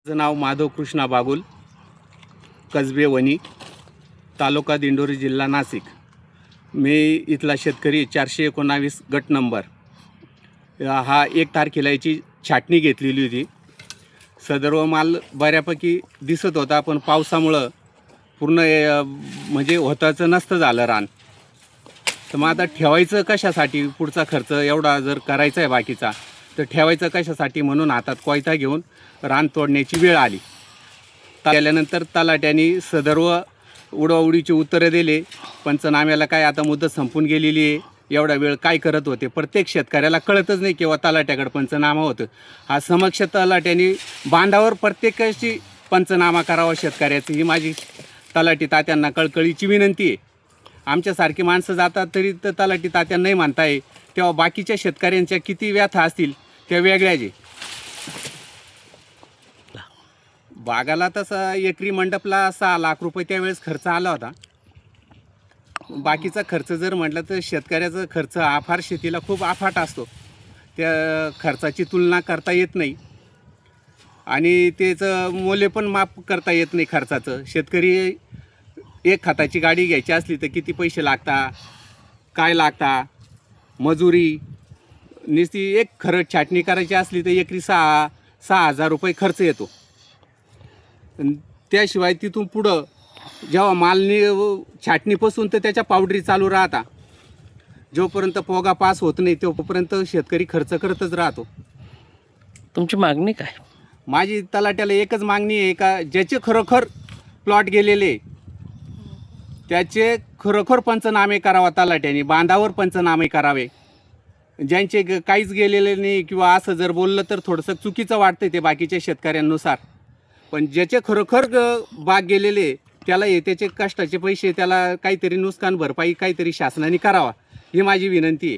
माझं नाव माधव कृष्णा बागुल, कसबे वणी, तालुका दिंडोरी, जिल्हा नाशिक. मी इथला शेतकरी 419 गट नंबर. हा 1 तारखेला याची छाटणी घेतलेली होती. सदर्व माल बऱ्यापैकी दिसत होता, पण पावसामुळं पूर्ण म्हणजे होताचं नसतं झालं रान. तर मग आता ठेवायचं कशासाठी? पुढचा खर्च एवढा जर करायचा आहे बाकीचा, तर ठेवायचं कशासाठी? म्हणून हातात कोयता घेऊन रान तोडण्याची वेळ आली. गेल्यानंतर तलाट्याने सदर्व उडवाउडीची उत्तरं दिले. पंचनाम्याला काय आता मुदत संपून गेलेली आहे, एवढा वेळ काय करत होते? प्रत्येक शेतकऱ्याला कळतच नाही केव्हा तलाट्याकडे पंचनामा होतं. हा समक्ष तलाट्याने बांधावर प्रत्येकाची पंचनामा करावा शेतकऱ्याची, ही माझी तलाठी तात्यांना कळकळीची विनंती आहे. आमच्यासारखी माणसं जातात तरी तर तलाठी तात्यांना नाही म्हणताय, तेव्हा बाकीच्या शेतकऱ्यांच्या किती व्यथा असतील त्या वेगळ्याच आहे. बागाला तसा एकरी मंडपला 6 लाख रुपये त्यावेळेस खर्च आला होता. बाकीचा खर्च जर म्हटलं तर शेतकऱ्याचा खर्च हा फार शेतीला खूप अफाट असतो. त्या खर्चाची तुलना करता येत नाही आणि त्याचं मूल्य पण माफ करता येत नाही खर्चाचं. शेतकरी एक खताची गाडी घ्यायची असली तर किती पैसे लागता, काय लागता, मजुरी, नुसती एक खरड छाटणी करायची असली तर एकरी 6,000 रुपये खर्च येतो. त्याशिवाय तिथून पुढं जेव्हा मालनी छाटणीपासून तर त्याच्या पावडरी चालू राहता, जोपर्यंत पोगा पास होत नाही तोपर्यंत शेतकरी खर्च करतच राहतो. तुमची मागणी काय? माझी तलाट्याला एकच मागणी आहे का ज्याचे खरोखर प्लॉट गेलेले त्याचे खरोखर पंचनामे करावा तलाट्याने, बांधावर पंचनामे करावे. ज्यांचे काहीच गेलेले नाही किंवा असं जर बोललं तर थोडंसं चुकीचं वाटतं ते बाकीच्या शेतकऱ्यांनुसार, पण ज्याचे खरोखर बाग गेलेले त्याला त्याचे कष्टाचे पैसे, त्याला काहीतरी नुकसान भरपाई काहीतरी शासनाने करावा, ही माझी विनंती आहे.